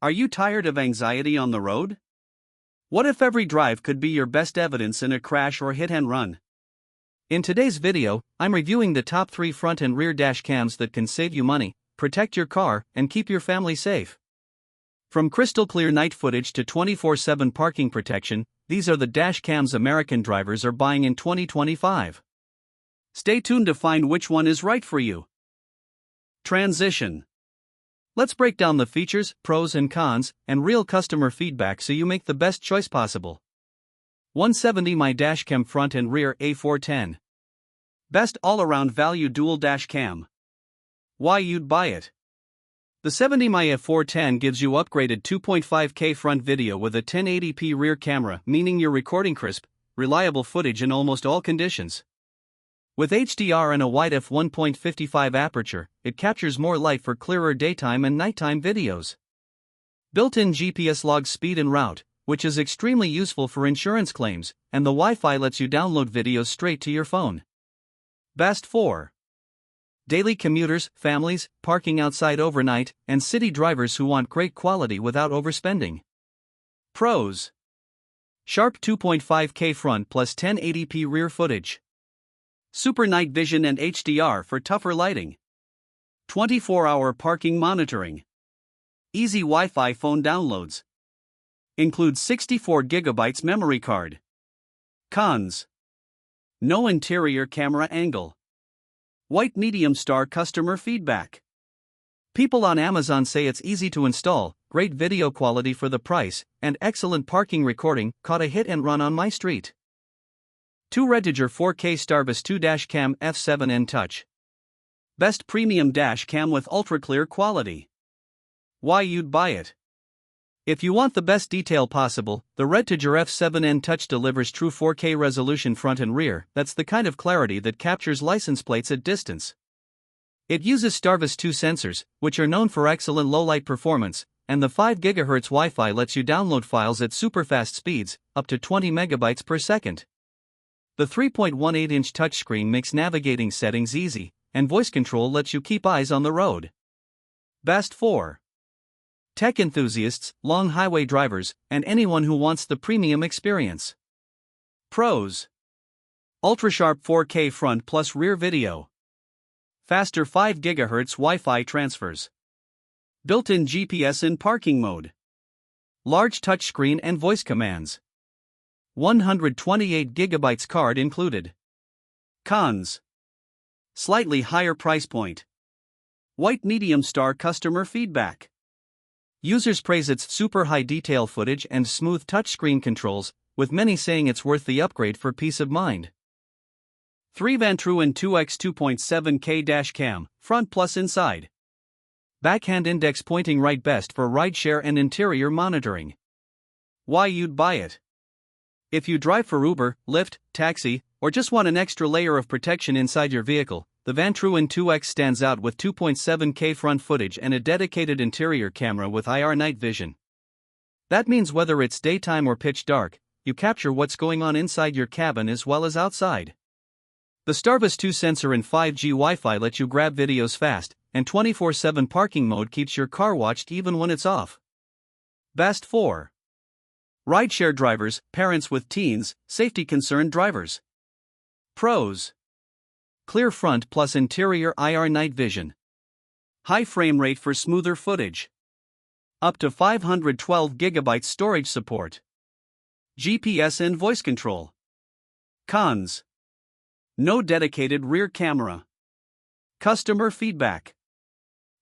Are you tired of anxiety on the road? What if every drive could be your best evidence in a crash or hit and run? In today's video, I'm reviewing the top 3 front and rear dash cams that can save you money, protect your car, and keep your family safe. From crystal clear night footage to 24/7 parking protection, these are the dash cams American drivers are buying in 2025. Stay tuned to find which one is right for you. Transition. Let's break down the features, pros and cons, and real customer feedback so you make the best choice possible. 170 My Dashcam Front and Rear A410. Best all-around value dual dash cam. Why you'd buy it. The 70 My A410 gives you upgraded 2.5K front video with a 1080p rear camera, meaning you're recording crisp, reliable footage in almost all conditions. With HDR and a wide f1.55 aperture, it captures more light for clearer daytime and nighttime videos. Built-in GPS logs speed and route, which is extremely useful for insurance claims, and the Wi-Fi lets you download videos straight to your phone. Best for daily commuters, families, parking outside overnight, and city drivers who want great quality without overspending. Pros: sharp 2.5K front plus 1080p rear footage. Super night vision and HDR for tougher lighting. 24-hour parking monitoring. Easy Wi-Fi phone downloads. Includes 64GB memory card. Cons: no interior camera angle. White medium star customer feedback. People on Amazon say it's easy to install, great video quality for the price, and excellent parking recording. Caught a hit and run on my street. 2 REDTIGER 4K STARVIS 2 DashCam F7N Touch. Best premium dash cam with ultra clear quality. Why you'd buy it. If you want the best detail possible, the REDTIGER F7N Touch delivers true 4K resolution front and rear. That's the kind of clarity that captures license plates at distance. It uses STARVIS 2 sensors, which are known for excellent low-light performance, and the 5 GHz Wi-Fi lets you download files at super-fast speeds, up to 20 megabytes per second. The 3.18-inch touchscreen makes navigating settings easy, and voice control lets you keep eyes on the road. Best for tech enthusiasts, long highway drivers, and anyone who wants the premium experience. Pros: ultra-sharp 4K front plus rear video. Faster 5 GHz Wi-Fi transfers. Built-in GPS in parking mode. Large touchscreen and voice commands. 128GB card included. Cons: slightly higher price point. White medium star customer feedback. Users praise its super high detail footage and smooth touchscreen controls, with many saying it's worth the upgrade for peace of mind. 3 Vantrue and 2x 2.7K dash cam, front plus inside. Backhand index pointing right, best for rideshare and interior monitoring. Why you'd buy it. If you drive for Uber, Lyft, taxi, or just want an extra layer of protection inside your vehicle, the Vantrue and 2x stands out with 2.7K front footage and a dedicated interior camera with IR night vision. That means whether it's daytime or pitch dark, you capture what's going on inside your cabin as well as outside. The STARVIS 2 sensor and 5G Wi-Fi let you grab videos fast, and 24/7 parking mode keeps your car watched even when it's off. Best for rideshare drivers, parents with teens, safety-concerned drivers. Pros: clear front plus interior IR night vision. High frame rate for smoother footage. Up to 512GB storage support. GPS and voice control. Cons: no dedicated rear camera. Customer feedback.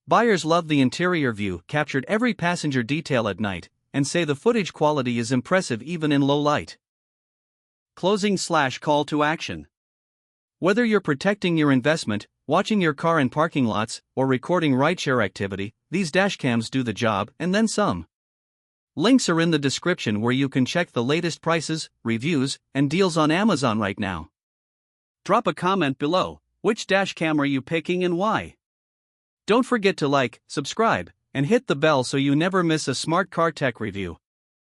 Buyers love the interior view, captured every passenger detail at night, and say the footage quality is impressive even in low light. Closing/call to action. Whether you're protecting your investment, watching your car in parking lots, or recording rideshare activity, these dashcams do the job and then some. Links are in the description where you can check the latest prices, reviews, and deals on Amazon right now. Drop a comment below. Which dashcam are you picking and why? Don't forget to like, subscribe, and hit the bell so you never miss a smart car tech review.